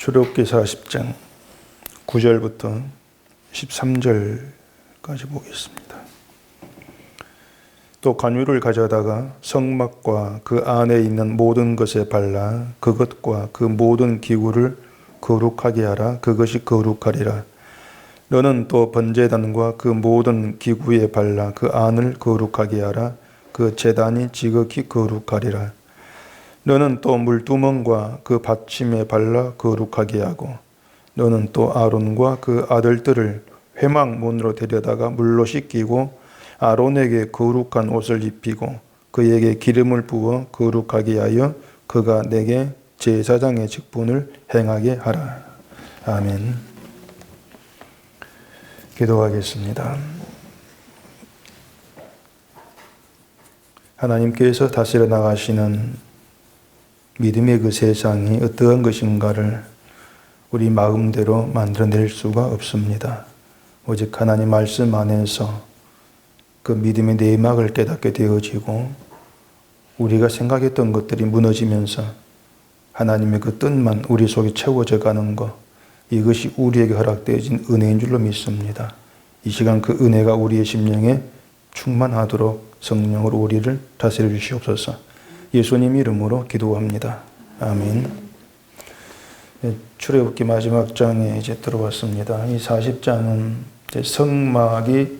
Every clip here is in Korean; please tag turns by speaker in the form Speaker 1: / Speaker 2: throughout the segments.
Speaker 1: 출애굽기 40장 9절부터 13절까지 보겠습니다. 또 관유를 가져다가 성막과 그 안에 있는 모든 것에 발라 그것과 그 모든 기구를 거룩하게 하라. 그것이 거룩하리라. 너는 또 번제단과 그 모든 기구에 발라 그 안을 거룩하게 하라. 그 제단이 지극히 거룩하리라. 너는 또 물두멍과 그 받침에 발라 거룩하게 하고 너는 또 아론과 그 아들들을 회막문으로 데려다가 물로 씻기고 아론에게 거룩한 옷을 입히고 그에게 기름을 부어 거룩하게 하여 그가 내게 제사장의 직분을 행하게 하라. 아멘. 기도하겠습니다. 하나님께서 다스려 나가시는 믿음의 그 세상이 어떠한 것인가를 우리 마음대로 만들어낼 수가 없습니다. 오직 하나님 말씀 안에서 그 믿음의 내막을 깨닫게 되어지고 우리가 생각했던 것들이 무너지면서 하나님의 그 뜻만 우리 속에 채워져 가는 것, 이것이 우리에게 허락되어진 은혜인 줄로 믿습니다. 이 시간 그 은혜가 우리의 심령에 충만하도록 성령으로 우리를 다스려 주시옵소서. 예수님 이름으로 기도합니다. 아멘. 출애굽기 마지막 장에 이제 들어왔습니다. 이 40장은 성막이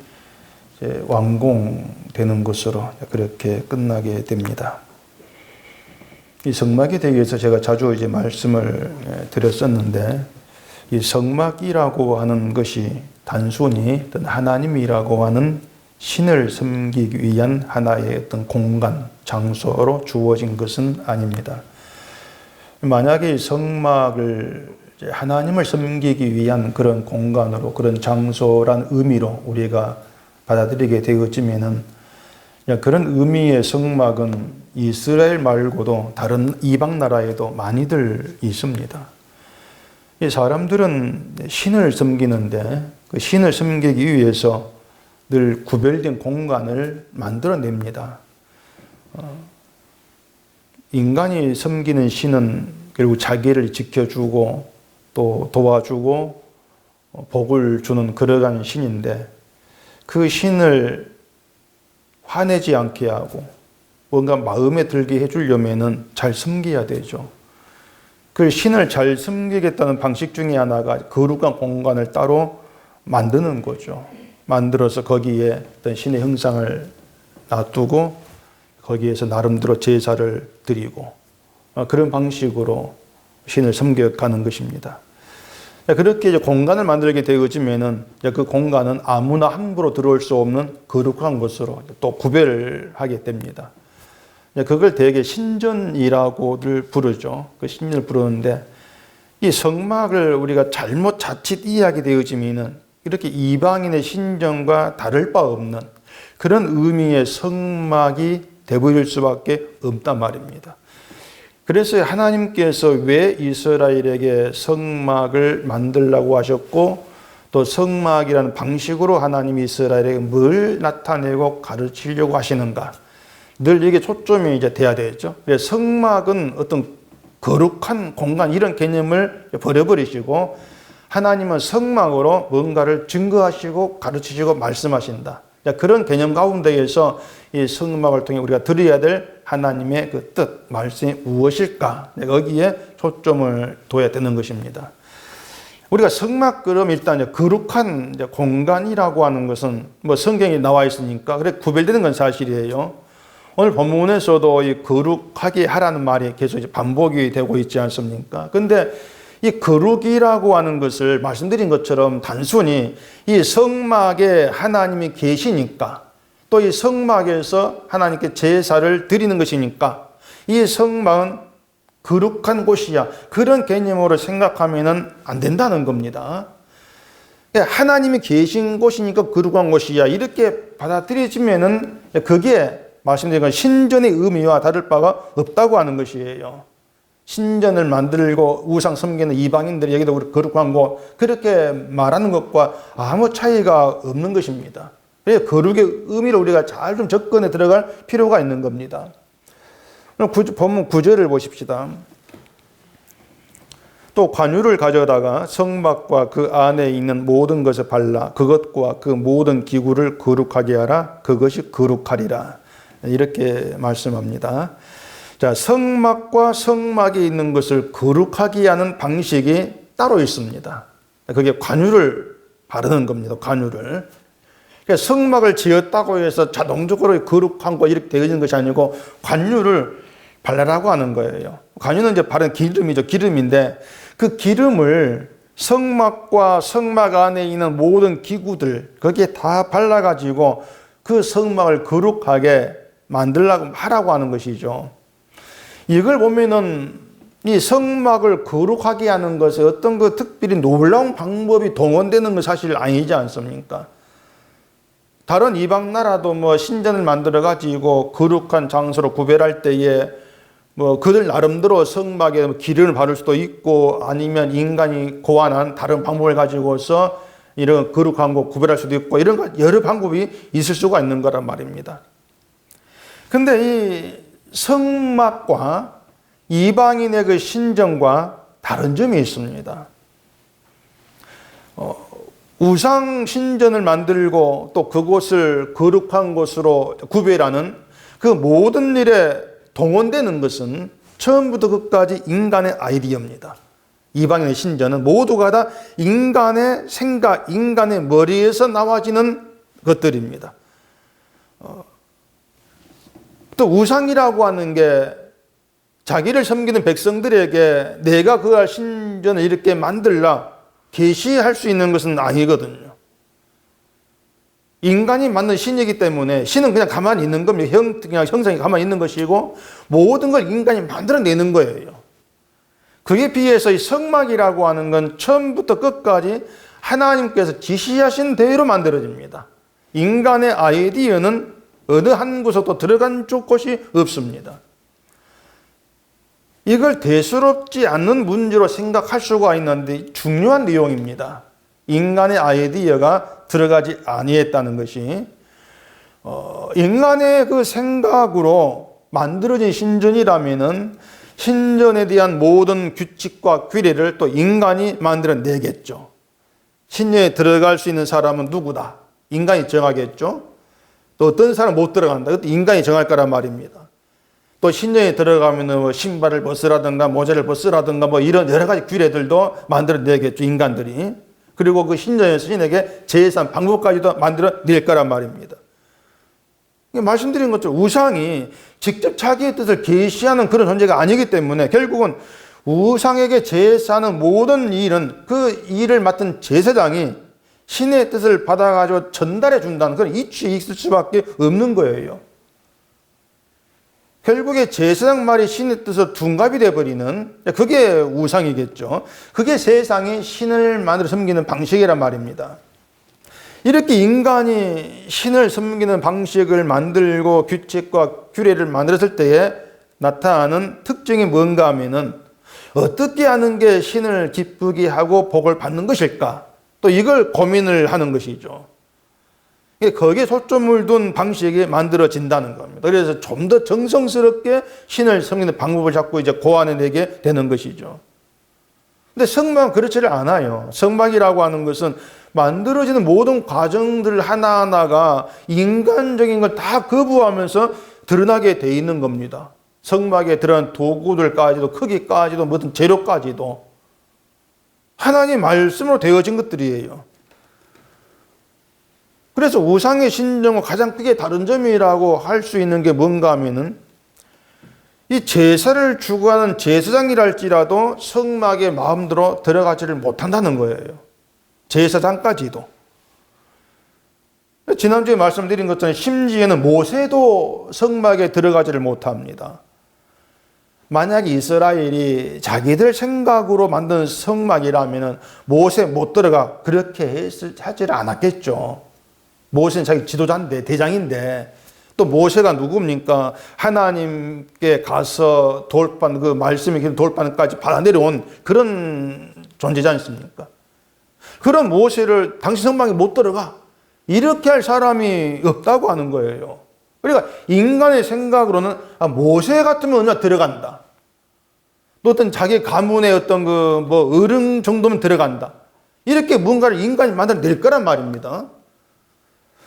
Speaker 1: 완공되는 것으로 그렇게 끝나게 됩니다. 이 성막에 대해서 제가 자주 이제 말씀을 드렸었는데, 이 성막이라고 하는 것이 단순히 어떤 하나님이라고 하는 신을 섬기기 위한 하나의 어떤 공간, 장소로 주어진 것은 아닙니다. 만약에 성막을 하나님을 섬기기 위한 그런 공간으로, 그런 장소란 의미로 우리가 받아들이게 되어지면은 그런 의미의 성막은 이스라엘 말고도 다른 이방 나라에도 많이들 있습니다. 이 사람들은 신을 섬기는데 그 신을 섬기기 위해서 늘 구별된 공간을 만들어냅니다. 인간이 섬기는 신은 결국 자기를 지켜주고 또 도와주고 복을 주는 그러한 신인데, 그 신을 화내지 않게 하고 뭔가 마음에 들게 해주려면은 잘 섬겨야 되죠. 그 신을 잘 섬기겠다는 방식 중에 하나가 거룩한 공간을 따로 만드는 거죠. 만들어서 거기에 어떤 신의 형상을 놔두고 거기에서 나름대로 제사를 드리고 그런 방식으로 신을 섬겨가는 것입니다. 그렇게 이제 공간을 만들게 되어지면은 그 공간은 아무나 함부로 들어올 수 없는 거룩한 것으로 또 구별을 하게 됩니다. 그걸 대개 신전이라고들 부르죠. 그 신전을 부르는데, 이 성막을 우리가 잘못 자칫 이해하게 되어지면은 이렇게 이방인의 신전과 다를 바 없는 그런 의미의 성막이 되버릴 수밖에 없단 말입니다. 그래서 하나님께서 왜 이스라엘에게 성막을 만들라고 하셨고, 또 성막이라는 방식으로 하나님이 이스라엘에게 뭘 나타내고 가르치려고 하시는가, 늘 이게 초점이 이제 돼야 되겠죠. 그래서 성막은 어떤 거룩한 공간, 이런 개념을 버려버리시고 하나님은 성막으로 뭔가를 증거하시고 가르치시고 말씀하신다. 그런 개념 가운데에서 이 성막을 통해 우리가 드려야 될 하나님의 그 뜻, 말씀이 무엇일까? 거기에 초점을 둬야 되는 것입니다. 우리가 성막, 그럼 일단 거룩한 공간이라고 하는 것은 뭐 성경에 나와 있으니까 그래 구별되는 건 사실이에요. 오늘 본문에서도 이 거룩하게 하라는 말이 계속 이제 반복이 되고 있지 않습니까? 근데 이 거룩이라고 하는 것을 말씀드린 것처럼 단순히 이 성막에 하나님이 계시니까, 또 이 성막에서 하나님께 제사를 드리는 것이니까 이 성막은 거룩한 곳이야, 그런 개념으로 생각하면 안 된다는 겁니다. 하나님이 계신 곳이니까 거룩한 곳이야, 이렇게 받아들여지면은 그게 말씀드린 건 신전의 의미와 다를 바가 없다고 하는 것이에요. 신전을 만들고 우상 섬기는 이방인들이 여기도 거룩한 곳, 그렇게 말하는 것과 아무 차이가 없는 것입니다. 그래서 거룩의 의미를 우리가 잘 좀 접근해 들어갈 필요가 있는 겁니다. 본문 9절을 보십시다. 또 관유를 가져다가 성막과 그 안에 있는 모든 것을 발라 그것과 그 모든 기구를 거룩하게 하라. 그것이 거룩하리라. 이렇게 말씀합니다. 자, 성막과 성막에 있는 것을 거룩하게 하는 방식이 따로 있습니다. 그게 관유를 바르는 겁니다. 관유를. 그러니까 성막을 지었다고 해서 자동적으로 거룩한 거 이렇게 되어지는 것이 아니고 관유를 발라라고 하는 거예요. 관유는 이제 바른 기름이죠. 기름인데 그 기름을 성막과 성막 안에 있는 모든 기구들 거기에 다 발라가지고 그 성막을 거룩하게 만들라고 하라고 하는 것이죠. 이걸 보면은 이 성막을 거룩하게 하는 것에 어떤 그 특별히 놀라운 방법이 동원되는 건 사실 아니지 않습니까? 다른 이방 나라도 뭐 신전을 만들어 가지고 거룩한 장소로 구별할 때에 뭐 그들 나름대로 성막에 기름을 바를 수도 있고 아니면 인간이 고안한 다른 방법을 가지고서 이런 거룩한 거 구별할 수도 있고 이런 여러 방법이 있을 수가 있는 거란 말입니다. 근데 이 성막과 이방인의 그 신전과 다른 점이 있습니다. 우상 신전을 만들고 또 그곳을 거룩한 곳으로 구별하는 그 모든 일에 동원되는 것은 처음부터 끝까지 인간의 아이디어입니다. 이방인의 신전은 모두가 다 인간의 생각, 인간의 머리에서 나와지는 것들입니다. 또 우상이라고 하는 게 자기를 섬기는 백성들에게 내가 그 신전을 이렇게 만들라 계시할 수 있는 것은 아니거든요. 인간이 만든 신이기 때문에 신은 그냥 가만히 있는 겁니다. 그냥 형상이 가만히 있는 것이고 모든 걸 인간이 만들어내는 거예요. 그에 비해서 이 성막이라고 하는 건 처음부터 끝까지 하나님께서 지시하신 대로 만들어집니다. 인간의 아이디어는 어느 한 곳에도 들어간 곳이 없습니다. 이걸 대수롭지 않는 문제로 생각할 수가 있는데 중요한 내용입니다. 인간의 아이디어가 들어가지 아니했다는 것이 인간의 그 생각으로 만들어진 신전이라면은 신전에 대한 모든 규칙과 규례를 또 인간이 만들어내겠죠. 신전에 들어갈 수 있는 사람은 누구다? 인간이 정하겠죠. 또 어떤 사람은 못 들어간다. 그것도 인간이 정할 거란 말입니다. 또 신전에 들어가면 신발을 벗으라든가 모자를 벗으라든가 뭐 이런 여러 가지 규례들도 만들어내겠죠. 인간들이. 그리고 그 신전에서 신에게 제사한 방법까지도 만들어낼 거란 말입니다. 말씀드린 것처럼 우상이 직접 자기의 뜻을 계시하는 그런 존재가 아니기 때문에 결국은 우상에게 제사하는 모든 일은 그 일을 맡은 제사장이 신의 뜻을 받아가지고 전달해 준다는 그런 이치에 있을 수밖에 없는 거예요. 결국에 제사장 말이 신의 뜻으로 둔갑이 되어버리는 그게 우상이겠죠. 그게 세상에 신을 만들어 섬기는 방식이란 말입니다. 이렇게 인간이 신을 섬기는 방식을 만들고 규칙과 규례를 만들었을 때에 나타나는 특징이 뭔가 하면은 어떻게 하는 게 신을 기쁘게 하고 복을 받는 것일까? 또 이걸 고민을 하는 것이죠. 거기에 초점을 둔 방식이 만들어진다는 겁니다. 그래서 좀 더 정성스럽게 신을 섬기는 방법을 자꾸 이제 고안해내게 되는 것이죠. 근데 성막은 그렇지를 않아요. 성막이라고 하는 것은 만들어지는 모든 과정들 하나하나가 인간적인 걸 다 거부하면서 드러나게 돼 있는 겁니다. 성막에 들어간 도구들까지도 크기까지도 모든 재료까지도 하나님의 말씀으로 되어진 것들이에요. 그래서 우상의 신정과 가장 크게 다른 점이라고 할 수 있는 게 뭔가 하면은 이 제사를 주관하는 제사장이랄지라도 성막에 마음대로 들어가지를 못한다는 거예요. 제사장까지도. 지난주에 말씀드린 것처럼 심지어는 모세도 성막에 들어가지를 못합니다. 만약에 이스라엘이 자기들 생각으로 만든 성막이라면 모세 못 들어가 그렇게 하지를 않았겠죠. 모세는 자기 지도자인데 대장인데 또 모세가 누굽니까? 하나님께 가서 돌판 그 말씀의 돌판까지 받아 내려온 그런 존재지 않습니까? 그런 모세를 당신 성막에 못 들어가 이렇게 할 사람이 없다고 하는 거예요. 그러니까 인간의 생각으로는 모세 같으면 언제 들어간다. 또 어떤 자기 가문의 어떤 그 뭐 어른 정도면 들어간다. 이렇게 뭔가를 인간이 만들어낼 거란 말입니다.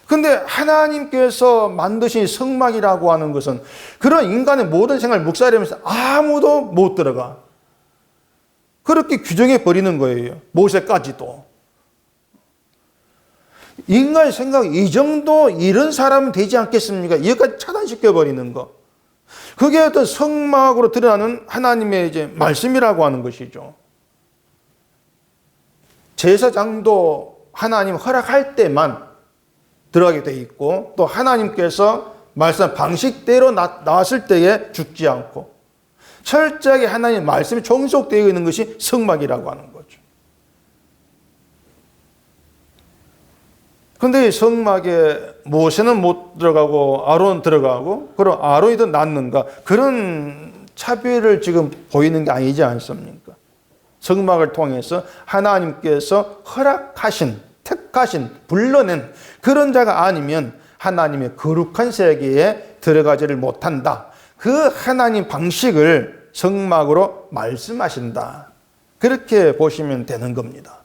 Speaker 1: 근데 하나님께서 만드신 성막이라고 하는 것은 그런 인간의 모든 생활을 묵살하면서 아무도 못 들어가. 그렇게 규정해 버리는 거예요. 모세까지도. 인간의 생각이 이 정도 이런 사람은 되지 않겠습니까? 이것까지 차단시켜 버리는 거. 그게 어떤 성막으로 드러나는 하나님의 이제 말씀이라고 하는 것이죠. 제사장도 하나님 허락할 때만 들어가게 돼 있고, 또 하나님께서 말씀 방식대로 나왔을 때에 죽지 않고 철저하게 하나님의 말씀이 종속되어 있는 것이 성막이라고 하는 거죠. 그런데 이 성막에 모세는 못 들어가고 아론 들어가고, 그럼 아론이 더 낫는가? 그런 차별을 지금 보이는 게 아니지 않습니까? 성막을 통해서 하나님께서 허락하신, 택하신, 불러낸 그런 자가 아니면 하나님의 거룩한 세계에 들어가지를 못한다. 그 하나님 방식을 성막으로 말씀하신다. 그렇게 보시면 되는 겁니다.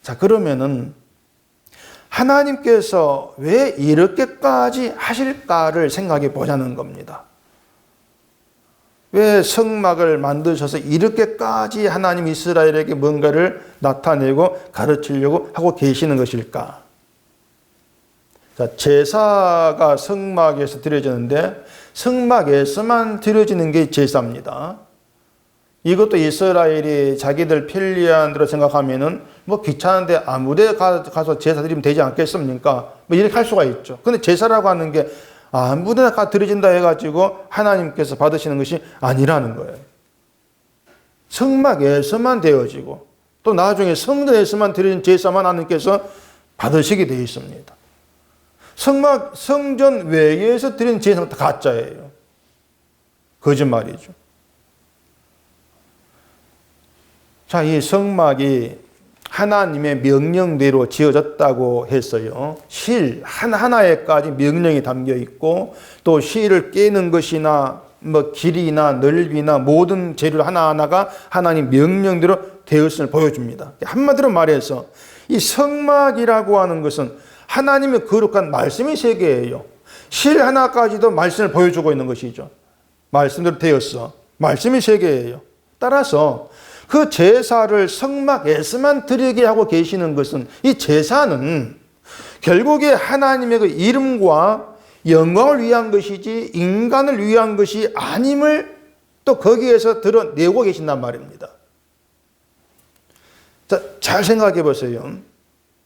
Speaker 1: 자, 그러면은 하나님께서 왜 이렇게까지 하실까를 생각해 보자는 겁니다. 왜 성막을 만드셔서 이렇게까지 하나님 이스라엘에게 뭔가를 나타내고 가르치려고 하고 계시는 것일까? 자, 제사가 성막에서 드려지는데 성막에서만 드려지는 게 제사입니다. 이것도 이스라엘이 자기들 편리한 대로 생각하면은 뭐 귀찮은데 아무데 가서 제사 드리면 되지 않겠습니까? 뭐 이렇게 할 수가 있죠. 근데 제사라고 하는 게 아무데나 가 드려진다 해가지고 하나님께서 받으시는 것이 아니라는 거예요. 성막에서만 되어지고 또 나중에 성전에서만 드리는 제사만 하나님께서 받으시게 되어 있습니다. 성전 외에서 드리는 제사는 다 가짜예요. 거짓말이죠. 자, 이 성막이 하나님의 명령대로 지어졌다고 했어요. 실 하나하나에까지 명령이 담겨 있고, 또 실을 깨는 것이나 뭐 길이나 넓이나 모든 재료 하나하나가 하나님 명령대로 되었음을 보여줍니다. 한마디로 말해서 이 성막이라고 하는 것은 하나님의 거룩한 말씀의 세계예요. 실 하나까지도 말씀을 보여주고 있는 것이죠. 말씀대로 되었어. 말씀의 세계예요. 따라서 그 제사를 성막에서만 드리게 하고 계시는 것은, 이 제사는 결국에 하나님의 그 이름과 영광을 위한 것이지 인간을 위한 것이 아님을 또 거기에서 드러내고 계신단 말입니다. 자, 잘 생각해 보세요.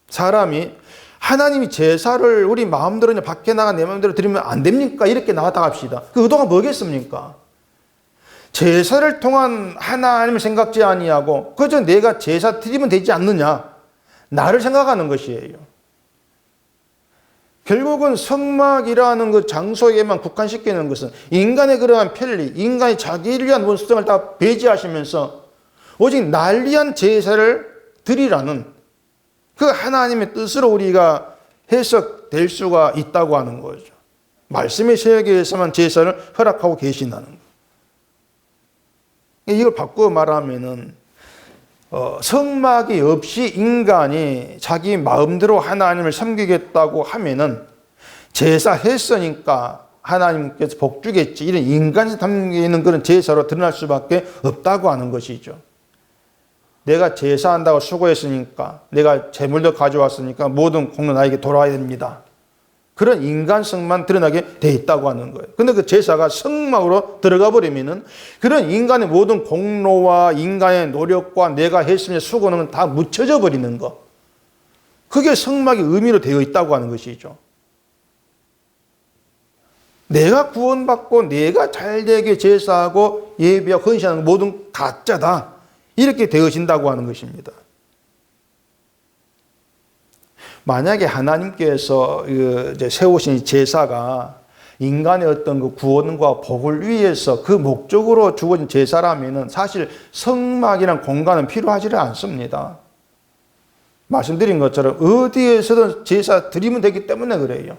Speaker 1: 사람이 하나님이 제사를 우리 마음대로 그냥 밖에 나가 내 마음대로 드리면 안 됩니까? 이렇게 나왔다 합시다. 그 의도가 뭐겠습니까? 제사를 통한 하나님을 생각지 아니하고 그저 내가 제사 드리면 되지 않느냐, 나를 생각하는 것이에요. 결국은 성막이라는 그 장소에만 국한시키는 것은 인간의 그러한 편리, 인간이 자기를 위한 원수성을 다 배제하시면서 오직 날 위한 제사를 드리라는 그 하나님의 뜻으로 우리가 해석될 수가 있다고 하는 거죠. 말씀의 세계에서만 제사를 허락하고 계신다는 거. 이걸 바꾸어 말하면은 성막이 없이 인간이 자기 마음대로 하나님을 섬기겠다고 하면은 제사했으니까 하나님께서 복 주겠지, 이런 인간이 담기는 그런 제사로 드러날 수밖에 없다고 하는 것이죠. 내가 제사한다고 수고했으니까, 내가 재물도 가져왔으니까 모든 공로 나에게 돌아와야 됩니다. 그런 인간성만 드러나게 돼 있다고 하는 거예요. 근데 그 제사가 성막으로 들어가 버리면은 그런 인간의 모든 공로와 인간의 노력과 내가 했으면 수고는 다 묻혀져 버리는 거. 그게 성막의 의미로 되어 있다고 하는 것이죠. 내가 구원받고 내가 잘되게 제사하고 예배하고 헌신하는 모든 가짜다. 이렇게 되어진다고 하는 것입니다. 만약에 하나님께서 세우신 제사가 인간의 어떤 그 구원과 복을 위해서 그 목적으로 주어진 제사라면은 사실 성막이란 공간은 필요하지 않습니다. 말씀드린 것처럼 어디에서든 제사 드리면 되기 때문에 그래요.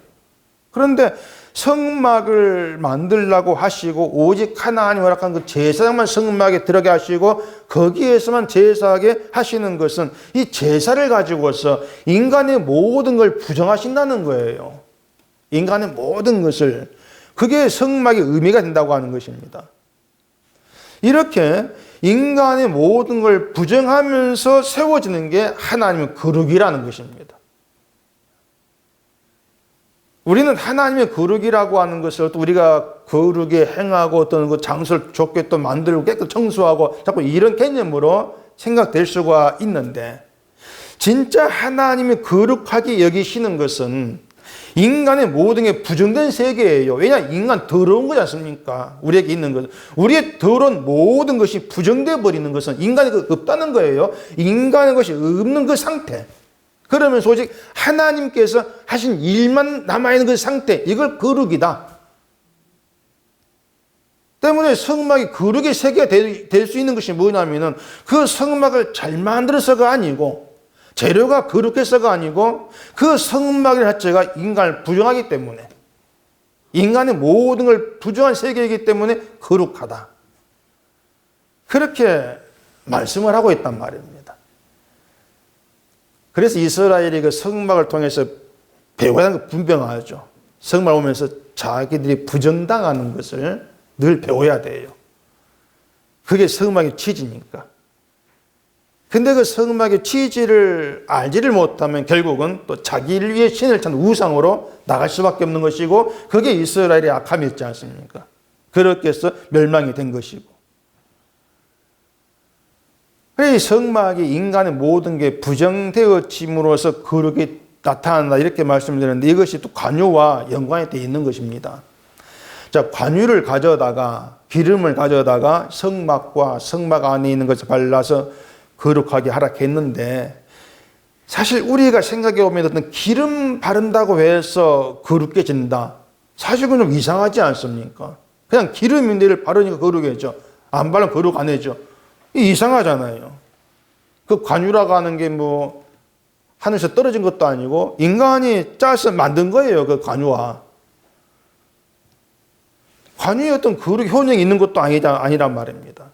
Speaker 1: 그런데 성막을 만들라고 하시고 오직 하나님 허락한 그 제사장만 성막에 들어게 하시고 거기에서만 제사하게 하시는 것은 이 제사를 가지고서 인간의 모든 걸 부정하신다는 거예요. 인간의 모든 것을. 그게 성막의 의미가 된다고 하는 것입니다. 이렇게 인간의 모든 걸 부정하면서 세워지는 게 하나님의 거룩이라는 것입니다. 우리는 하나님의 거룩이라고 하는 것을 또 우리가 거룩에 행하고 어떤 그 장소를 좋게 또 만들고 깨끗 청소하고 자꾸 이런 개념으로 생각될 수가 있는데 진짜 하나님이 거룩하게 여기시는 것은 인간의 모든 게 부정된 세계예요. 왜냐? 인간 더러운 거지 않습니까? 우리에게 있는 것. 우리의 더러운 모든 것이 부정되어 버리는 것은 인간이 없다는 거예요. 인간의 것이 없는 그 상태. 그러면서 오직 하나님께서 하신 일만 남아있는 그 상태, 이걸 거룩이다. 때문에 성막이 거룩의 세계가 될 수 있는 것이 뭐냐면은 그 성막을 잘 만들어서가 아니고 재료가 거룩해서가 아니고 그 성막 자체가 인간을 부정하기 때문에 인간의 모든 걸 부정한 세계이기 때문에 거룩하다. 그렇게 말씀을 하고 있단 말입니다. 그래서 이스라엘이 그 성막을 통해서 배워야 하는 거 분명하죠. 성막 오면서 자기들이 부정당하는 것을 늘 배워야 돼요. 그게 성막의 취지니까. 근데 그 성막의 취지를 알지를 못하면 결국은 또 자기를 위해 신을 찾는 우상으로 나갈 수밖에 없는 것이고 그게 이스라엘의 악함이었지 않습니까? 그렇게 해서 멸망이 된 것이고. 그래서 이 성막이 인간의 모든 게 부정되어짐으로써 거룩이 나타난다 이렇게 말씀드렸는데 이것이 또 관유와 연관이 되어 있는 것입니다. 자, 관유를 가져다가 기름을 가져다가 성막과 성막 안에 있는 것을 발라서 거룩하게 하라 했는데 사실 우리가 생각해 보면 어떤 기름 바른다고 해서 거룩해진다. 사실 그건 좀 이상하지 않습니까? 그냥 기름인데를 바르니까 거룩해져. 안 바르면 거룩 안 해져. 이상하잖아요. 그 관유라고 하는 게 뭐 하늘에서 떨어진 것도 아니고 인간이 짜서 만든 거예요. 그 관유와. 관유에 어떤 거룩 효능이 있는 것도 아니란 말입니다.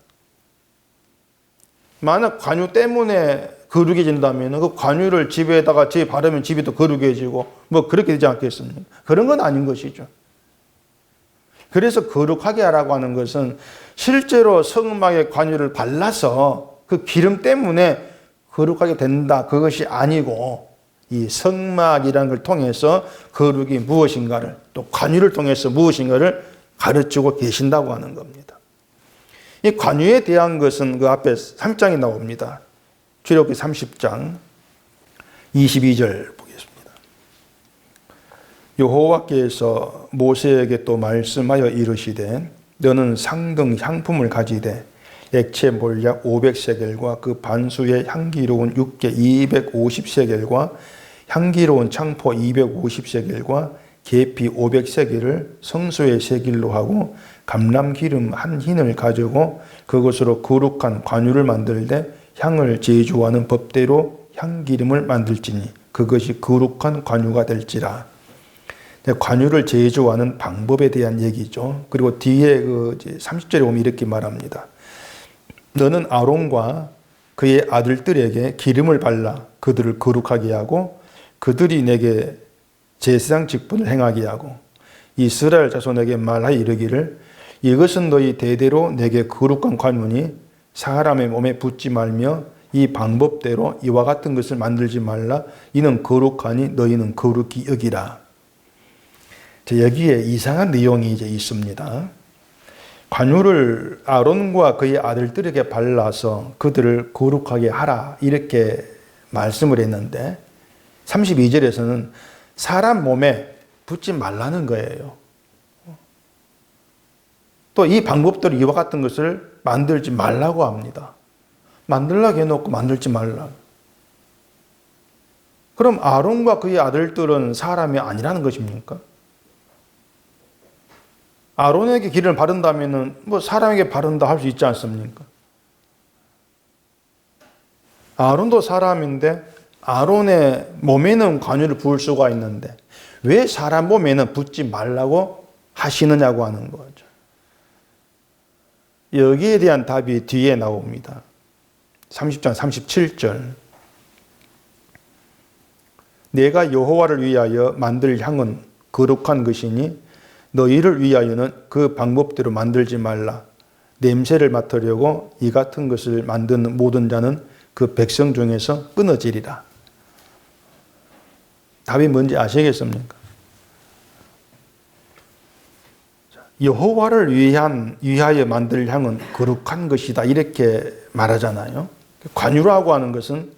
Speaker 1: 만약 관유 때문에 거룩해진다면 그 관유를 집에다가 바르면 집이 더 거룩해지고 뭐 그렇게 되지 않겠습니까? 그런 건 아닌 것이죠. 그래서 거룩하게 하라고 하는 것은 실제로 성막에 관유를 발라서 그 기름 때문에 거룩하게 된다. 그것이 아니고 이 성막이라는 걸 통해서 거룩이 무엇인가를 또 관유를 통해서 무엇인가를 가르치고 계신다고 하는 겁니다. 이 관유에 대한 것은 그 앞에 3장이 나옵니다. 출애굽기 30장 22절 보겠습니다. 여호와께서 모세에게 또 말씀하여 이르시되 너는 상등 향품을 가지되 액체 몰약 500세겔과 그 반수의 향기로운 육개 250세겔과 향기로운 창포 250세겔과 계피 500세겔을 성소의 세길로 하고 감람기름 한 흰을 가지고 그것으로 거룩한 관유를 만들되 향을 제조하는 법대로 향기름을 만들지니 그것이 거룩한 관유가 될지라. 관유를 제조하는 방법에 대한 얘기죠. 그리고 뒤에 그 30절에 보면 이렇게 말합니다. 너는 아론과 그의 아들들에게 기름을 발라 그들을 거룩하게 하고 그들이 내게 제사장 직분을 행하게 하고 이스라엘 자손에게 말하여 이르기를 이것은 너희 대대로 내게 거룩한 관유니 사람의 몸에 붙지 말며 이 방법대로 이와 같은 것을 만들지 말라. 이는 거룩하니 너희는 거룩히 여기라. 여기에 이상한 내용이 이제 있습니다. 관유를 아론과 그의 아들들에게 발라서 그들을 거룩하게 하라 이렇게 말씀을 했는데 32절에서는 사람 몸에 붙지 말라는 거예요. 또 이 방법대로 이와 같은 것을 만들지 말라고 합니다. 만들라고 해놓고 만들지 말라. 그럼 아론과 그의 아들들은 사람이 아니라는 것입니까? 아론에게 기름을 바른다면 뭐 사람에게 바른다 할 수 있지 않습니까? 아론도 사람인데 아론의 몸에는 관유를 부을 수가 있는데 왜 사람 몸에는 붓지 말라고 하시느냐고 하는 거죠. 여기에 대한 답이 뒤에 나옵니다. 30장 37절. 내가 여호와를 위하여 만들 향은 거룩한 것이니 너희를 위하여는 그 방법대로 만들지 말라. 냄새를 맡으려고 이 같은 것을 만드는 모든 자는 그 백성 중에서 끊어지리라. 답이 뭔지 아시겠습니까? 여호와를 위하여 만들 향은 거룩한 것이다 이렇게 말하잖아요. 관유라고 하는 것은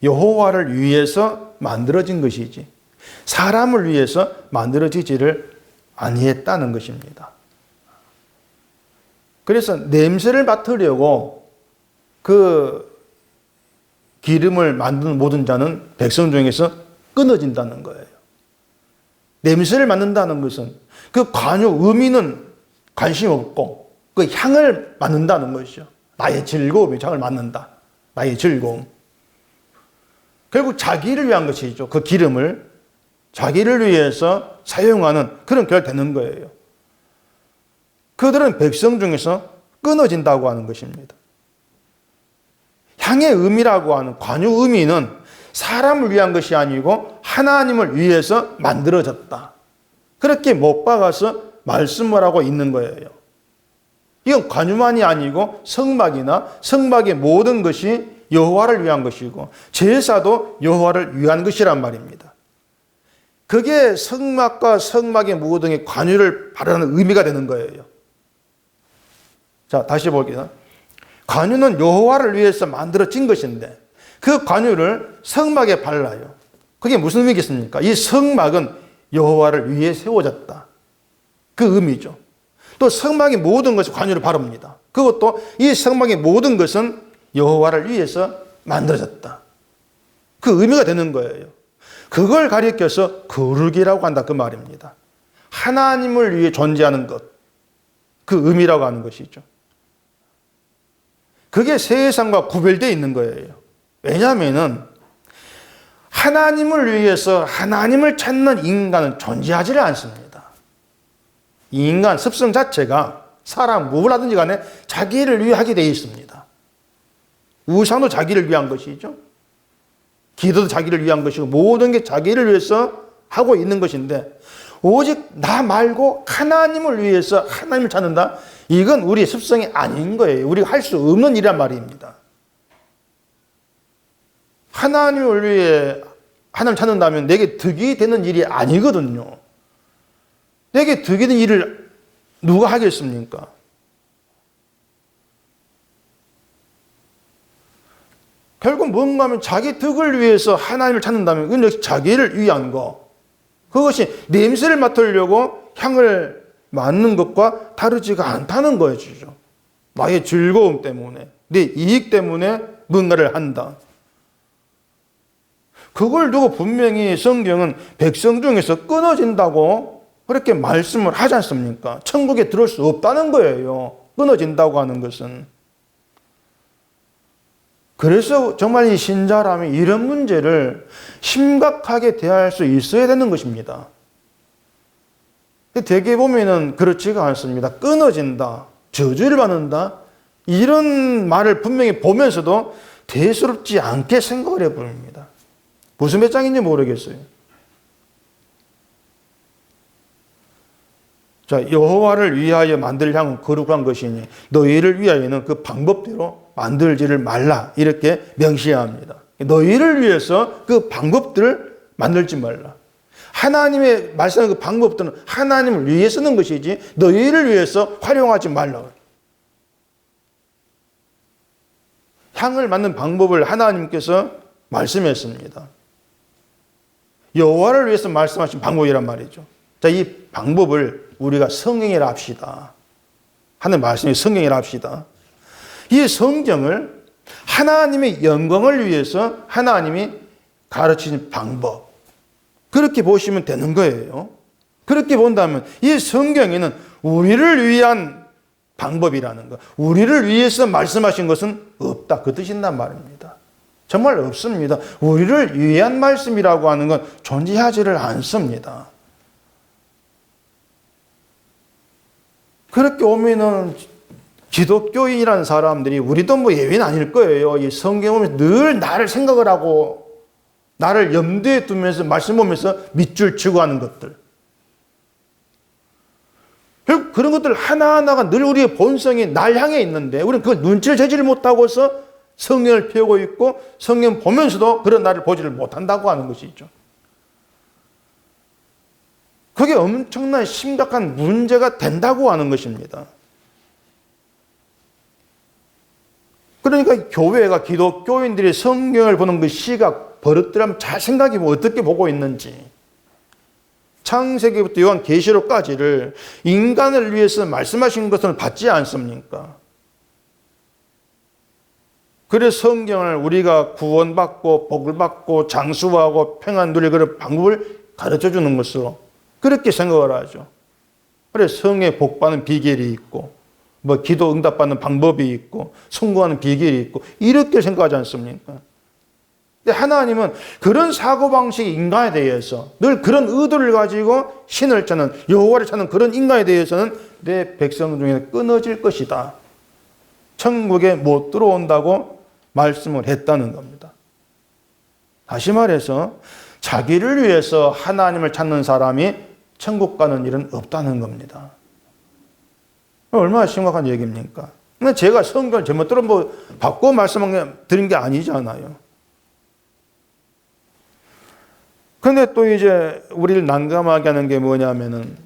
Speaker 1: 여호와를 위해서 만들어진 것이지 사람을 위해서 만들어지지를 아니했다는 것입니다. 그래서 냄새를 맡으려고 그 기름을 만드는 모든 자는 백성 중에서 끊어진다는 거예요. 냄새를 맡는다는 것은 그 관유 의미는 관심 없고 그 향을 맡는다는 것이죠. 나의 즐거움이 향을 맡는다. 나의 즐거움. 결국 자기를 위한 것이죠. 그 기름을 자기를 위해서 사용하는 그런 결과가 되는 거예요. 그들은 백성 중에서 끊어진다고 하는 것입니다. 향의 의미라고 하는 관유 의미는 사람을 위한 것이 아니고 하나님을 위해서 만들어졌다. 그렇게 못 박아서 말씀을 하고 있는 거예요. 이건 관유만이 아니고 성막이나 성막의 모든 것이 여호와를 위한 것이고 제사도 여호와를 위한 것이란 말입니다. 그게 성막과 성막의 모든 관유를 바라는 의미가 되는 거예요. 자, 다시 볼게요. 관유는 여호와를 위해서 만들어진 것인데 그 관유를 성막에 발라요. 그게 무슨 의미겠습니까? 이 성막은 여호와를 위해 세워졌다. 그 의미죠. 또 성막의 모든 것에 관유를 바릅니다. 그것도 이 성막의 모든 것은 여호와를 위해서 만들어졌다. 그 의미가 되는 거예요. 그걸 가리켜서 거룩이라고 한다 그 말입니다. 하나님을 위해 존재하는 것. 그 의미라고 하는 것이죠. 그게 세상과 구별되어 있는 거예요. 왜냐하면 하나님을 위해서 하나님을 찾는 인간은 존재하지를 않습니다. 이 인간 습성 자체가 사람 뭘 하든지 간에 자기를 위해 하게 되어 있습니다. 우상도 자기를 위한 것이죠. 기도도 자기를 위한 것이고 모든 게 자기를 위해서 하고 있는 것인데 오직 나 말고 하나님을 위해서 하나님을 찾는다? 이건 우리의 습성이 아닌 거예요. 우리가 할 수 없는 일이란 말입니다. 하나님을 위해 하나님을 찾는다면 내게 득이 되는 일이 아니거든요. 내게 득이 되는 일을 누가 하겠습니까? 결국 뭔가 하면 자기 득을 위해서 하나님을 찾는다면 그건 역시 자기를 위한 거. 그것이 냄새를 맡으려고 향을 맡는 것과 다르지가 않다는 거죠. 나의 즐거움 때문에, 내 이익 때문에 뭔가를 한다. 그걸 두고 분명히 성경은 백성 중에서 끊어진다고 그렇게 말씀을 하지 않습니까? 천국에 들어올 수 없다는 거예요. 끊어진다고 하는 것은. 그래서 정말 이 신자라면 이런 문제를 심각하게 대할 수 있어야 되는 것입니다. 대개 보면은 그렇지가 않습니다. 끊어진다, 저주를 받는다, 이런 말을 분명히 보면서도 대수롭지 않게 생각을 해버립니다. 무슨 배짱인지 모르겠어요. 자, 여호와를 위하여 만들 향은 거룩한 것이니 너희를 위하여는 그 방법대로 만들지를 말라 이렇게 명시해야 합니다. 너희를 위해서 그 방법들을 만들지 말라. 하나님의 말씀하는 그 방법들은 하나님을 위해 쓰는 것이지 너희를 위해서 활용하지 말라. 향을 만든 방법을 하나님께서 말씀했습니다. 여호와를 위해서 말씀하신 방법이란 말이죠. 자, 이 방법을 우리가 성경이라 합시다. 하는 말씀이 성경이라 합시다. 이 성경을 하나님의 영광을 위해서 하나님이 가르치신 방법, 그렇게 보시면 되는 거예요. 그렇게 본다면 이 성경에는 우리를 위한 방법이라는 것, 우리를 위해서 말씀하신 것은 없다. 그 뜻인단 말입니다. 정말 없습니다. 우리를 위한 말씀이라고 하는 건 존재하지를 않습니다. 그렇게 오면은 기독교인이라는 사람들이, 우리도 뭐 예외는 아닐 거예요. 이 성경 보면 늘 나를 생각을 하고 나를 염두에 두면서 말씀 보면서 밑줄 치고 하는 것들. 결국 그런 것들 하나하나가 늘 우리의 본성이 날 향해 있는데 우리는 그걸 눈치를 채지를 못하고서 성경을 펴고 있고 성경 보면서도 그런 나를 보지를 못한다고 하는 것이죠. 그게 엄청난 심각한 문제가 된다고 하는 것입니다. 그러니까 교회가, 기독교인들이 성경을 보는 그 시각, 버릇들하면 잘 생각해 보면 어떻게 보고 있는지. 창세기부터 요한계시록까지를 인간을 위해서 말씀하신 것을 받지 않습니까? 그래서 성경을 우리가 구원받고 복을 받고 장수하고 평안 누릴 그런 방법을 가르쳐 주는 것으로 그렇게 생각을 하죠. 그래서 성에 복 받는 비결이 있고 뭐 기도 응답받는 방법이 있고 성공하는 비결이 있고 이렇게 생각하지 않습니까? 근데 하나님은 그런 사고방식의 인간에 대해서 늘 그런 의도를 가지고 신을 찾는, 여호와를 찾는 그런 인간에 대해서는 내 백성 중에 끊어질 것이다. 천국에 못 들어온다고 말씀을 했다는 겁니다. 다시 말해서 자기를 위해서 하나님을 찾는 사람이 천국 가는 일은 없다는 겁니다. 얼마나 심각한 얘기입니까? 근데 제가 성경을 제멋대로 뭐 바꿔 드린 게 아니잖아요. 근데 또 이제 우리를 난감하게 하는 게 뭐냐면은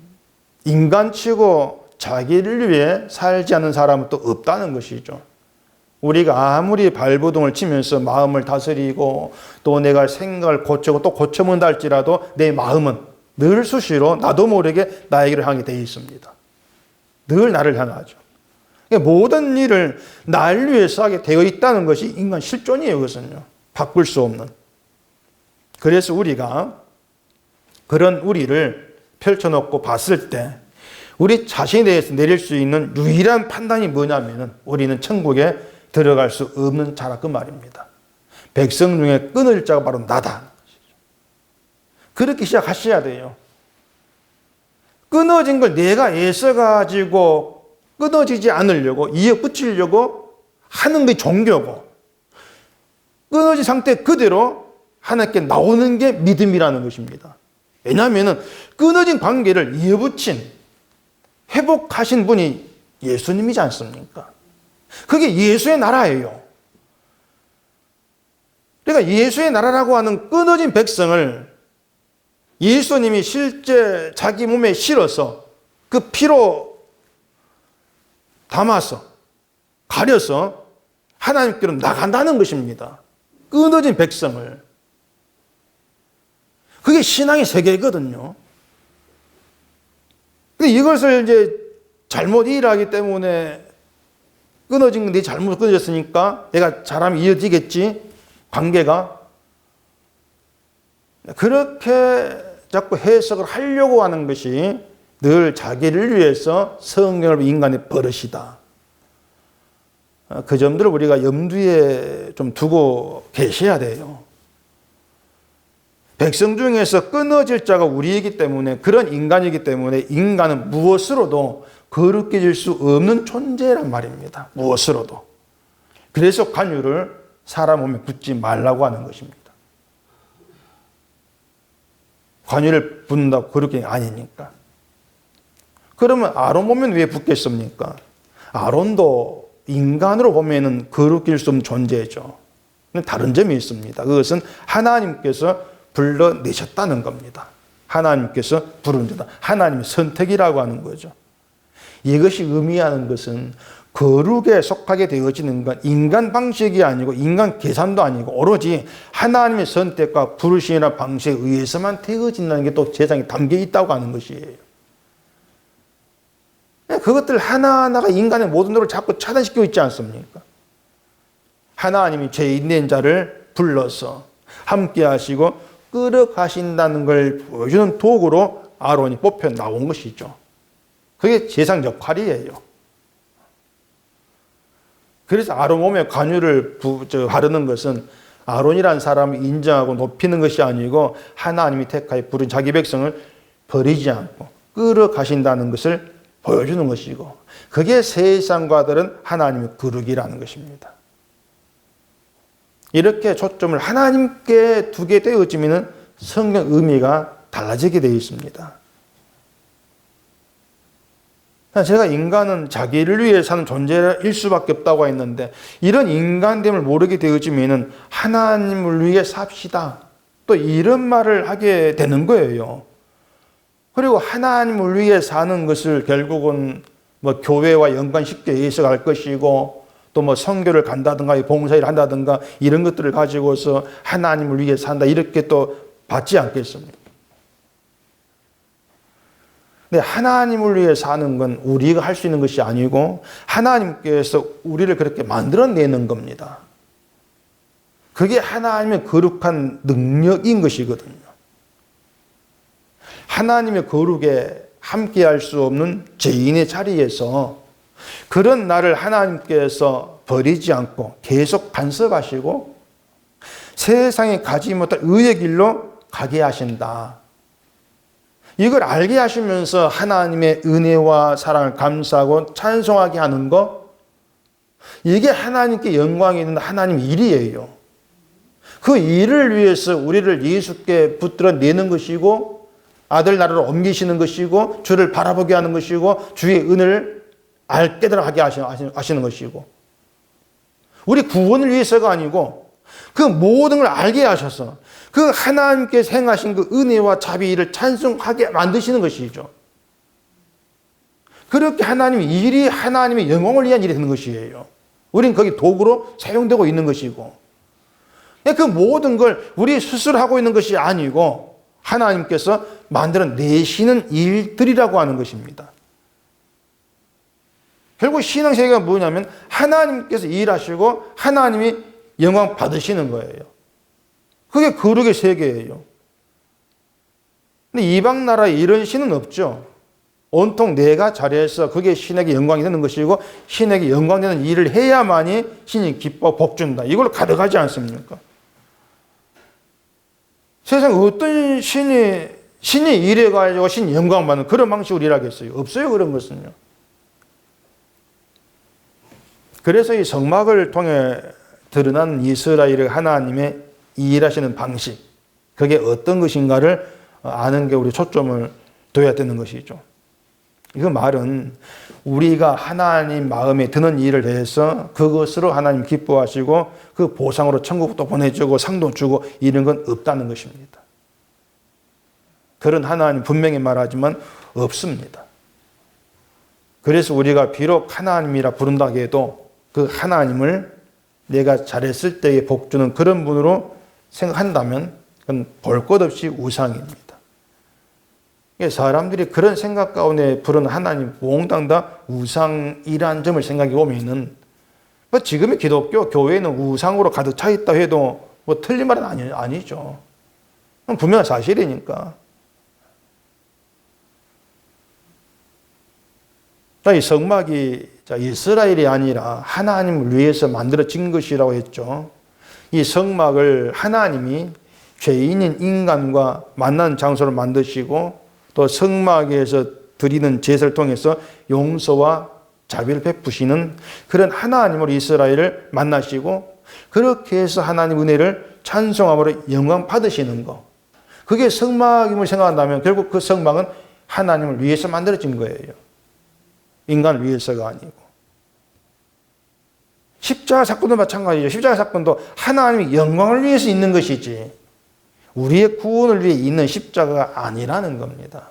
Speaker 1: 인간치고 자기를 위해 살지 않는 사람은 또 없다는 것이죠. 우리가 아무리 발버둥을 치면서 마음을 다스리고 또 내가 생각을 고치고 또 고쳐본다 할지라도 내 마음은 늘 수시로 나도 모르게 나에게로 향해 되어 있습니다. 늘 나를 향하죠. 모든 일을 나를 위해서 하게 되어 있다는 것이 인간 실존이에요. 그것은요. 바꿀 수 없는. 그래서 우리가 그런 우리를 펼쳐놓고 봤을 때 우리 자신에 대해서 내릴 수 있는 유일한 판단이 뭐냐면은 우리는 천국에 들어갈 수 없는 자라 그 말입니다. 백성 중에 끊을 자가 바로 나다. 그렇게 시작하셔야 돼요. 끊어진 걸 내가 애써가지고 끊어지지 않으려고 이어붙이려고 하는 게 종교고 끊어진 상태 그대로 하나님께 나오는 게 믿음이라는 것입니다. 왜냐하면 끊어진 관계를 이어붙인 회복하신 분이 예수님이지 않습니까? 그게 예수의 나라예요. 그러니까 예수의 나라라고 하는 끊어진 백성을 예수님이 실제 자기 몸에 실어서 그 피로 담아서 가려서 하나님께로 나간다는 것입니다. 끊어진 백성을. 그게 신앙의 세계거든요. 근데 이것을 이제 잘못 이해하기 때문에 끊어진 건 네 잘못 끊어졌으니까 내가 잘하면 이어지겠지 관계가. 그렇게 자꾸 해석을 하려고 하는 것이 늘 자기를 위해서 성경을 인간의 버릇이다. 그 점들을 우리가 염두에 좀 두고 계셔야 돼요. 백성 중에서 끊어질 자가 우리이기 때문에, 그런 인간이기 때문에 인간은 무엇으로도 거룩해질 수 없는 존재란 말입니다. 무엇으로도. 그래서 관유를 사람 몸에 붙지 말라고 하는 것입니다. 관유를 붓는다고 거룩이 아니니까. 그러면 아론 보면 왜 붙겠습니까? 아론도 인간으로 보면은 거룩일 수 없는 존재죠. 다른 점이 있습니다. 그것은 하나님께서 불러내셨다는 겁니다. 하나님께서 부른 자다. 하나님의 선택이라고 하는 거죠. 이것이 의미하는 것은 거룩에 속하게 되어지는 건 인간 방식이 아니고 인간 계산도 아니고 오로지 하나님의 선택과 부르심이나 방식에 의해서만 되어진다는 게 또 세상에 담겨 있다고 하는 것이에요. 그것들 하나하나가 인간의 모든 노력을 자꾸 차단시키고 있지 않습니까? 하나님이 죄인된 자를 불러서 함께 하시고 끌어가신다는 걸 보여주는 도구로 아론이 뽑혀 나온 것이죠. 그게 제상 역할이에요. 그래서 아론 몸에 관유를 바르는 것은 아론이라는 사람을 인정하고 높이는 것이 아니고 하나님이 택하여 부른 자기 백성을 버리지 않고 끌어가신다는 것을 보여주는 것이고, 그게 세상과 다른 하나님의 거룩이라는 것입니다. 이렇게 초점을 하나님께 두게 되어지면 성경 의미가 달라지게 되어 있습니다. 제가 인간은 자기를 위해 사는 존재일 수밖에 없다고 했는데, 이런 인간됨을 모르게 되어지면 하나님을 위해 삽시다, 또 이런 말을 하게 되는 거예요. 그리고 하나님을 위해 사는 것을 결국은 뭐 교회와 연관시켜 해석할 것이고, 또 뭐 선교를 간다든가 봉사일을 한다든가 이런 것들을 가지고서 하나님을 위해 산다, 이렇게 또 받지 않겠습니까? 근데 하나님을 위해 사는 건 우리가 할 수 있는 것이 아니고 하나님께서 우리를 그렇게 만들어내는 겁니다. 그게 하나님의 거룩한 능력인 것이거든요. 하나님의 거룩에 함께할 수 없는 죄인의 자리에서 그런 나를 하나님께서 버리지 않고 계속 간섭하시고 세상에 가지 못할 의의 길로 가게 하신다. 이걸 알게 하시면서 하나님의 은혜와 사랑을 감사하고 찬송하게 하는 것, 이게 하나님께 영광이 있는 하나님의 일이에요. 그 일을 위해서 우리를 예수께 붙들어 내는 것이고, 아들 나라로 옮기시는 것이고, 주를 바라보게 하는 것이고, 주의 은혜를 깨달아가게 하시는 것이고, 우리 구원을 위해서가 아니고 그 모든 걸 알게 하셔서 그 하나님께서 행하신 그 은혜와 자비를 찬송하게 만드시는 것이죠. 그렇게 하나님의 일이 하나님의 영광을 위한 일이 되는 것이에요. 우리는 거기 도구로 사용되고 있는 것이고, 그 모든 걸 우리 스스로 하고 있는 것이 아니고 하나님께서 만들어 내시는 일들이라고 하는 것입니다. 결국 신앙세계가 뭐냐면 하나님께서 일하시고 하나님이 영광 받으시는 거예요. 그게 거룩의 세계예요. 근데 이방 나라에 이런 신은 없죠. 온통 내가 잘해서 그게 신에게 영광이 되는 것이고, 신에게 영광되는 일을 해야만이 신이 기뻐 복 준다, 이걸로 가득하지 않습니까? 세상 어떤 신이 일해가지고 신이 영광 받는 그런 방식으로 일하겠어요? 없어요, 그런 것은요. 그래서 이 성막을 통해 드러난 이스라엘의 하나님의 일하시는 방식, 그게 어떤 것인가를 아는 게 우리 초점을 둬야 되는 것이죠. 그 말은 우리가 하나님 마음에 드는 일을 해서 그것으로 하나님 기뻐하시고 그 보상으로 천국도 보내주고 상도 주고 이런 건 없다는 것입니다. 그런 하나님 분명히 말하지만 없습니다. 그래서 우리가 비록 하나님이라 부른다고 해도 그 하나님을 내가 잘했을 때에 복 주는 그런 분으로 생각한다면 그건 볼 것 없이 우상입니다. 사람들이 그런 생각 가운데 부른 하나님 몽땅 다 우상이라는 점을 생각해 보면은, 뭐 지금의 기독교 교회는 우상으로 가득 차 있다 해도 뭐 틀린 말은 아니죠. 분명한 사실이니까. 이 성막이 이스라엘이 아니라 하나님을 위해서 만들어진 것이라고 했죠. 이 성막을 하나님이 죄인인 인간과 만나는 장소를 만드시고 또 성막에서 드리는 제사를 통해서 용서와 자비를 베푸시는 그런 하나님으로 이스라엘을 만나시고, 그렇게 해서 하나님 은혜를 찬송함으로 영광 받으시는 것, 그게 성막임을 생각한다면 결국 그 성막은 하나님을 위해서 만들어진 거예요. 인간을 위해서가 아니고. 십자가 사건도 마찬가지죠. 십자가 사건도 하나님의 영광을 위해서 있는 것이지 우리의 구원을 위해 있는 십자가가 아니라는 겁니다.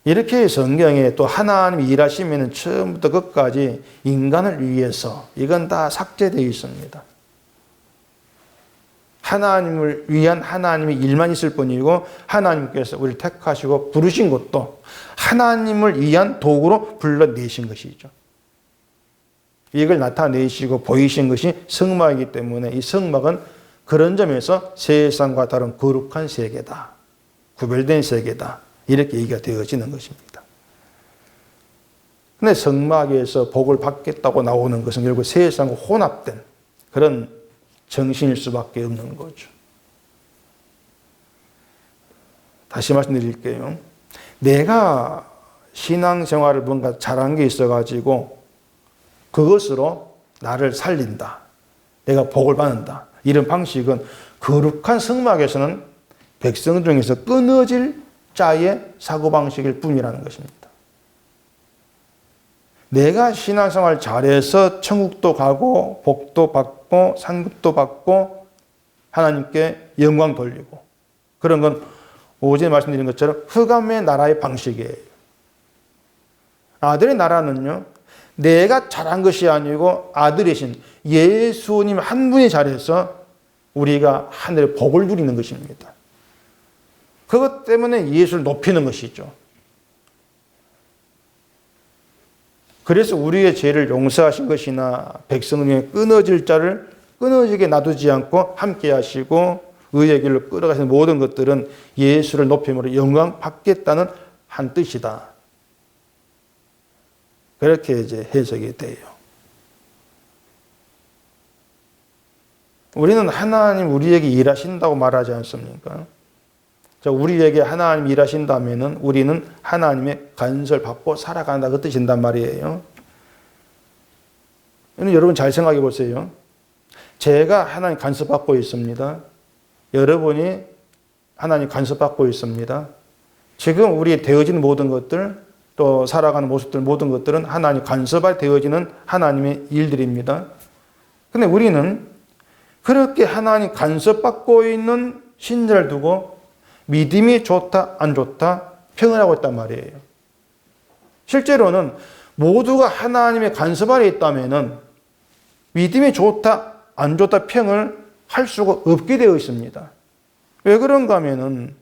Speaker 1: 이렇게 성경에 또 하나님이 일하시면 처음부터 끝까지 인간을 위해서 이건 다 삭제되어 있습니다. 하나님을 위한 하나님의 일만 있을 뿐이고, 하나님께서 우리를 택하시고 부르신 것도 하나님을 위한 도구로 불러내신 것이죠. 이걸 나타내시고 보이신 것이 성막이기 때문에 이 성막은 그런 점에서 세상과 다른 거룩한 세계다, 구별된 세계다, 이렇게 얘기가 되어지는 것입니다. 그런데 성막에서 복을 받겠다고 나오는 것은 결국 세상과 혼합된 그런 정신일 수밖에 없는 거죠. 다시 말씀드릴게요. 내가 신앙생활을 뭔가 잘한 게 있어가지고 그것으로 나를 살린다. 내가 복을 받는다. 이런 방식은 거룩한 성막에서는 백성 중에서 끊어질 자의 사고방식일 뿐이라는 것입니다. 내가 신앙생활 잘해서 천국도 가고 복도 받고 상급도 받고 하나님께 영광 돌리고 그런 건 어제 말씀드린 것처럼 흑암의 나라의 방식이에요. 아들의 나라는요, 내가 잘한 것이 아니고 아들이신 예수님 한 분이 잘해서 우리가 하늘의 복을 누리는 것입니다. 그것 때문에 예수를 높이는 것이죠. 그래서 우리의 죄를 용서하신 것이나 백성 중에 끊어질 자를 끊어지게 놔두지 않고 함께 하시고 의의 길로 끌어가시는 모든 것들은 예수를 높임으로 영광 받겠다는 한 뜻이다. 그렇게 이제 해석이 돼요. 우리는 하나님 우리에게 일하신다고 말하지 않습니까? 자, 우리에게 하나님 일하신다면은 우리는 하나님의 간섭을 받고 살아간다 그 뜻인단 말이에요. 여러분 잘 생각해 보세요. 제가 하나님 간섭 받고 있습니다. 여러분이 하나님 간섭 받고 있습니다. 지금 우리 되어지는 모든 것들 또 살아가는 모습들 모든 것들은 하나님 간섭에 되어지는 하나님의 일들입니다. 근데 우리는 그렇게 하나님 간섭받고 있는 신자를 두고 믿음이 좋다 안 좋다 평을 하고 있단 말이에요. 실제로는 모두가 하나님의 간섭 아래 있다면은 믿음이 좋다 안 좋다 평을 할 수가 없게 되어 있습니다. 왜 그런가 하면은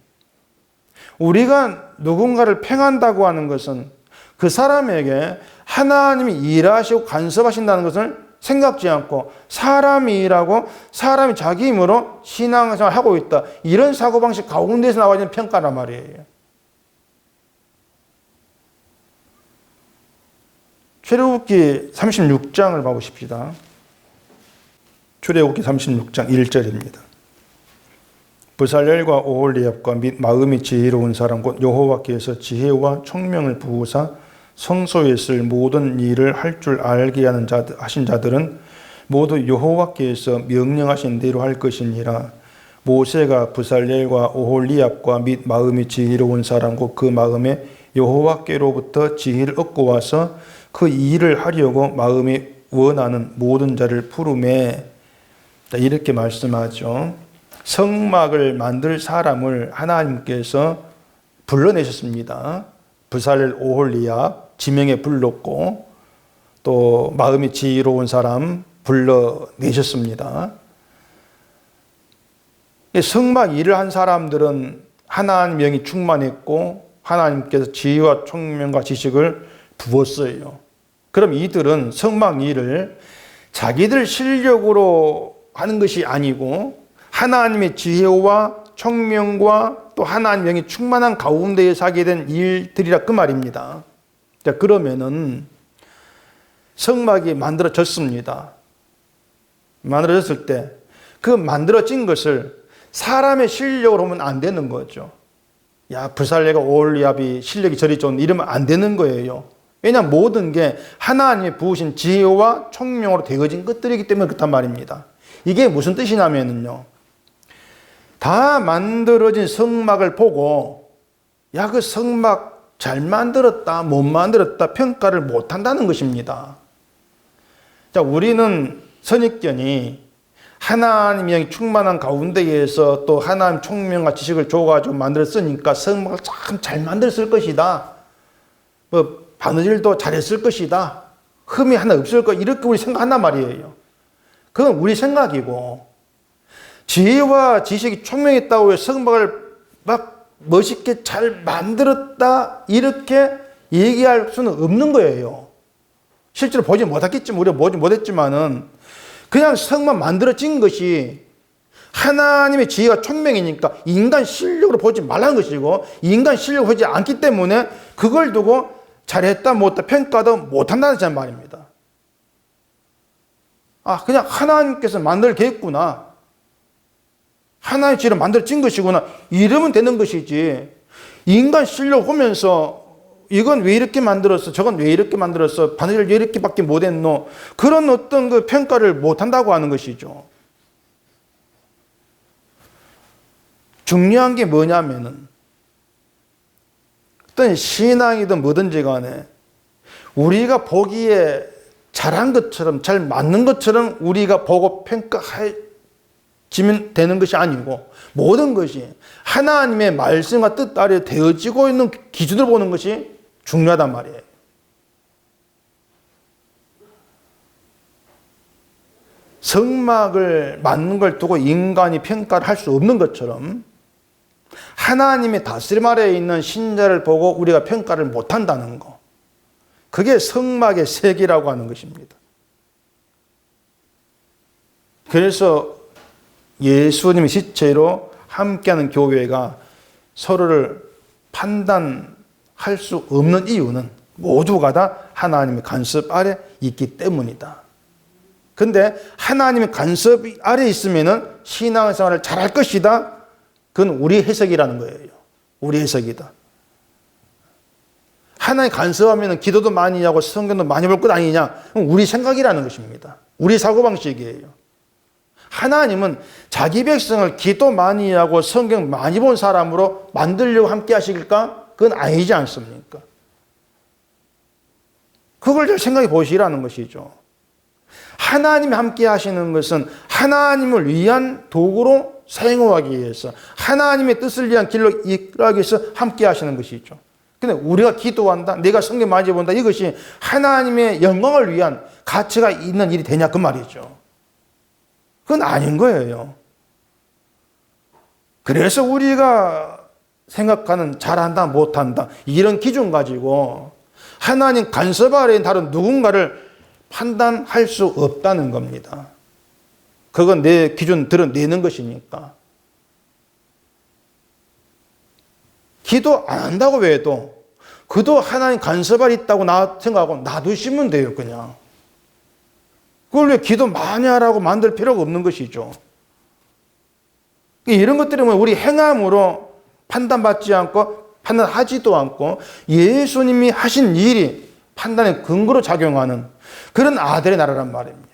Speaker 1: 우리가 누군가를 평한다고 하는 것은 그 사람에게 하나님이 일하시고 간섭하신다는 것을 생각지 않고 사람이 일하고 사람이 자기 힘으로 신앙생활을 하고 있다. 이런 사고방식 가운데서 나와 있는 평가란 말이에요. 출애굽기 36장을 봐보십시다. 출애굽기 36장 1절입니다. 브살렐과 오홀리압과 및 마음이 지혜로운 사람 곧 여호와께서 지혜와 총명을 부으사 성소에 있을 모든 일을 할 줄 알게 하신 자들은 모두 여호와께서 명령하신 대로 할 것이니라. 모세가 브살렐과 오홀리압과 및 마음이 지혜로운 사람 곧 그 마음에 여호와께로부터 지혜를 얻고 와서 그 일을 하려고 마음이 원하는 모든 자를 부르매 이렇게 말씀하죠. 성막을 만들 사람을 하나님께서 불러내셨습니다. 브살렐 오홀리압 지명에 불렀고 또 마음이 지혜로운 사람 불러내셨습니다. 성막 일을 한 사람들은 하나님 영이 충만했고 하나님께서 지혜와 총명과 지식을 부었어요. 그럼 이들은 성막 일을 자기들 실력으로 하는 것이 아니고 하나님의 지혜와 총명과 또 하나님 영이 충만한 가운데에서 하게 된 일들이라 그 말입니다. 자, 그러면은 성막이 만들어졌습니다. 만들어졌을 때 그 만들어진 것을 사람의 실력으로 하면 안 되는 거죠. 야, 브살레가 오홀리압이 실력이 저리 좋은 이러면 안 되는 거예요. 왜냐하면 모든 게 하나님이 부으신 지혜와 총명으로 되어진 것들이기 때문에 그렇단 말입니다. 이게 무슨 뜻이냐면요. 다 만들어진 성막을 보고 야, 그 성막 잘 만들었다, 못 만들었다 평가를 못 한다는 것입니다. 자, 우리는 선입견이 하나님의 영이 충만한 가운데에서 또 하나님 총명과 지식을 줘가지고 만들었으니까 성막을 참 잘 만들었을 것이다. 뭐 바느질도 잘했을 것이다. 흠이 하나 없을 것 이렇게 우리 생각한단 말이에요. 그건 우리 생각이고 지혜와 지식이 총명했다고 해서 성막을 막 멋있게 잘 만들었다 이렇게 얘기할 수는 없는 거예요. 실제로 보지 못했겠지만 우리가 보지 못했지만은 그냥 성막 만들어진 것이 하나님의 지혜가 총명이니까 인간 실력으로 보지 말라는 것이고 인간 실력으로 보지 않기 때문에 그걸 두고 잘했다 못했다 평가도 못한다는 말입니다. 아, 그냥 하나님께서 만들겠구나. 하나의 지혜로 만들어진 것이구나. 이러면 되는 것이지. 인간 실력 보면서 이건 왜 이렇게 만들었어? 저건 왜 이렇게 만들었어? 바느질 왜 이렇게밖에 못했노? 그런 어떤 그 평가를 못한다고 하는 것이죠. 중요한 게 뭐냐면은 어떤 신앙이든 뭐든지 간에 우리가 보기에 잘한 것처럼 잘 맞는 것처럼 우리가 보고 평가지면 되는 것이 아니고 모든 것이 하나님의 말씀과 뜻 아래 되어지고 있는 기준으로 보는 것이 중요하단 말이에요. 성막을 맞는 걸 두고 인간이 평가를 할 수 없는 것처럼 하나님의 다스림 아래에 있는 신자를 보고 우리가 평가를 못한다는 거. 그게 성막의 세계라고 하는 것입니다. 그래서 예수님의 시체로 함께하는 교회가 서로를 판단할 수 없는 이유는 모두가 다 하나님의 간섭 아래 있기 때문이다. 근데 하나님의 간섭 아래 있으면은 신앙생활을 잘할 것이다. 그건 우리 해석이라는 거예요. 우리 해석이다. 하나님 간섭하면 기도도 많이 하고 성경도 많이 볼 것 아니냐? 우리 생각이라는 것입니다. 우리 사고방식이에요. 하나님은 자기 백성을 기도 많이 하고 성경 많이 본 사람으로 만들려고 함께 하실까? 그건 아니지 않습니까? 그걸 잘 생각해 보시라는 것이죠. 하나님이 함께 하시는 것은 하나님을 위한 도구로 사용하기 위해서 하나님의 뜻을 위한 길로 이끌어가기 위해서 함께 하시는 것이죠. 근데 우리가 기도한다, 내가 성경 많이 본다, 이것이 하나님의 영광을 위한 가치가 있는 일이 되냐 그 말이죠. 그건 아닌 거예요. 그래서 우리가 생각하는 잘한다, 못한다 이런 기준 가지고 하나님 간섭 아래에 다른 누군가를 판단할 수 없다는 겁니다. 그건 내 기준 드러내는 것이니까. 기도 안 한다고 해도 그도 하나님 간섭 아래 있다고 생각하고 놔두시면 돼요, 그냥. 그걸 왜 기도 많이 하라고 만들 필요가 없는 것이죠. 이런 것들은 우리 행함으로 판단받지 않고 판단하지도 않고 예수님이 하신 일이 판단의 근거로 작용하는 그런 아들의 나라란 말입니다.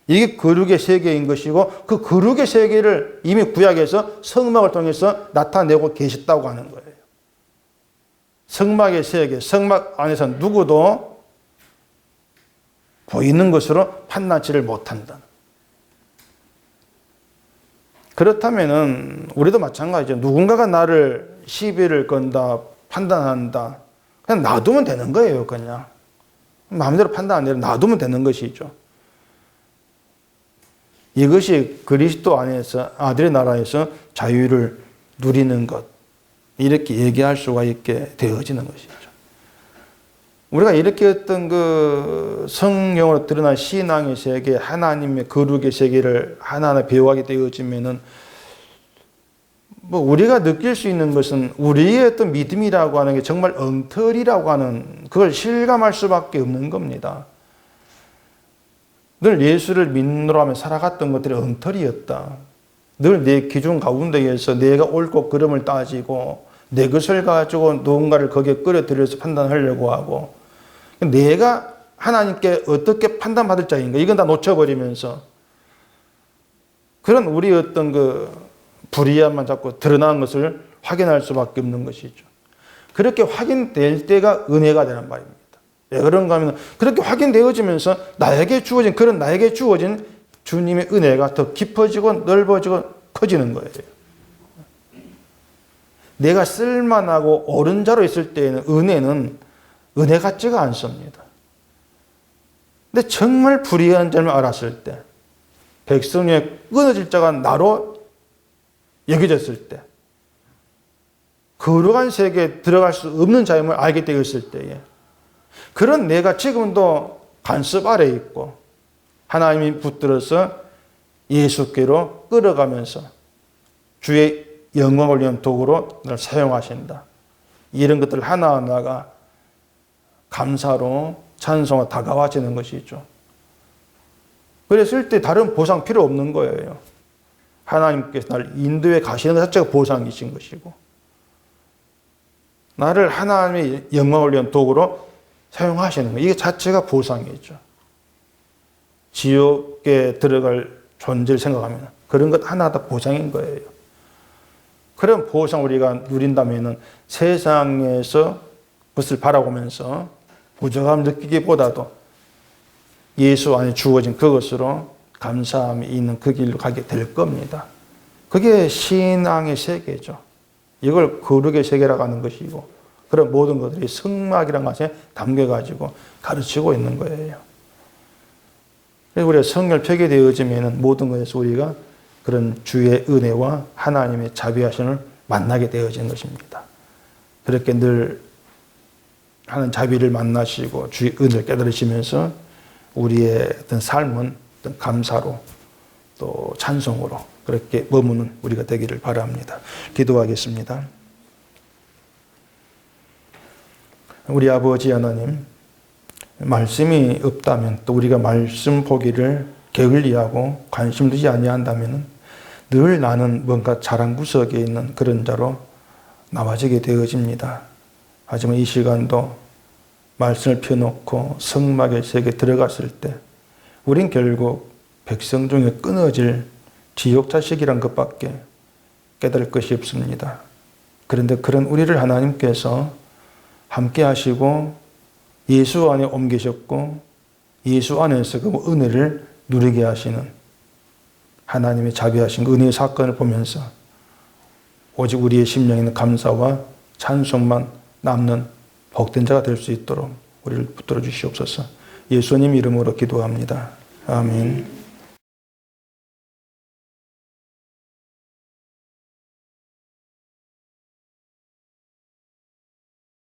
Speaker 1: 이게 거룩의 세계인 것이고 그 거룩의 세계를 이미 구약에서 성막을 통해서 나타내고 계셨다고 하는 거예요. 성막의 세계, 성막 안에서 누구도 보이는 것으로 판단치를 못한다. 그렇다면은 우리도 마찬가지죠. 누군가가 나를 시비를 건다, 판단한다. 그냥 놔두면 되는 거예요, 그냥. 마음대로 판단 안 해도 놔두면 되는 것이죠. 이것이 그리스도 안에서 아들의 나라에서 자유를 누리는 것. 이렇게 얘기할 수가 있게 되어지는 것이죠. 우리가 이렇게 어떤 그 성령으로 드러난 신앙의 세계, 하나님의 거룩의 세계를 하나하나 배워가게 되어지면은 뭐 우리가 느낄 수 있는 것은 우리의 어떤 믿음이라고 하는 게 정말 엉터리라고 하는 그걸 실감할 수밖에 없는 겁니다. 늘 예수를 믿노라 하며 살아갔던 것들이 엉터리였다. 늘 내 기준 가운데에서 내가 옳고 그름을 따지고 내 것을 가지고 누군가를 거기에 끌어들여서 판단하려고 하고 내가 하나님께 어떻게 판단받을 자인가 이건 다 놓쳐버리면서 그런 우리 어떤 그 불의함만 자꾸 드러나는 것을 확인할 수밖에 없는 것이죠. 그렇게 확인될 때가 은혜가 되는 말입니다. 왜 그런가 하면 그렇게 확인되어지면서 나에게 주어진 주님의 은혜가 더 깊어지고 넓어지고 커지는 거예요. 내가 쓸만하고 옳은 자로 있을 때에는 은혜는 은혜 같지가 않습니다. 근데 정말 불의한 점을 알았을 때, 백성 중에 끊어질 자가 나로 여겨졌을 때, 거룩한 세계에 들어갈 수 없는 자임을 알게 되었을 때에, 그런 내가 지금도 간섭 아래에 있고, 하나님이 붙들어서 예수께로 끌어가면서 주의 영광을 위한 도구로 널 사용하신다. 이런 것들 하나하나가 감사로 찬송과 다가와지는 것이죠. 그랬을 때 다른 보상 필요 없는 거예요. 하나님께서 나를 인도해 가시는 것 자체가 보상이신 것이고 나를 하나님의 영광을 위한 도구로 사용하시는 거예요. 이게 자체가 보상이죠. 지옥에 들어갈 존재를 생각하면 그런 것 하나 다 보상인 거예요. 그런 보상 우리가 누린다면 세상에서 그것을 바라보면서 부족함을 느끼기보다도 예수 안에 주어진 그것으로 감사함이 있는 그 길로 가게 될 겁니다. 그게 신앙의 세계죠. 이걸 거룩의 세계라고 하는 것이고 그런 모든 것들이 성막이라는 것에 담겨가지고 가르치고 있는 거예요. 그래서 우리가 성경을 펴게 되어지면 모든 것에서 우리가 그런 주의 은혜와 하나님의 자비하심을 만나게 되어지는 것입니다. 그렇게 늘 하는 자비를 만나시고 주의 은혜를 깨달으시면서 우리의 어떤 삶은 어떤 감사로 또 찬송으로 그렇게 머무는 우리가 되기를 바랍니다. 기도하겠습니다. 우리 아버지 하나님, 말씀이 없다면 또 우리가 말씀 보기를 게을리하고 관심 두지 아니한다면 늘 나는 뭔가 자랑 구석에 있는 그런 자로 나와지게 되어집니다. 하지만 이 시간도 말씀을 펴놓고 성막의 세계에 들어갔을 때 우린 결국 백성 중에 끊어질 지옥 자식이란 것밖에 깨달을 것이 없습니다. 그런데 그런 우리를 하나님께서 함께 하시고 예수 안에 옮기셨고 예수 안에서 그 은혜를 누리게 하시는 하나님의 자비하신 그 은혜의 사건을 보면서 오직 우리의 심령에는 감사와 찬송만 남는 복된 자가 될 수 있도록 우리를 붙들어 주시옵소서. 예수님 이름으로 기도합니다. 아멘.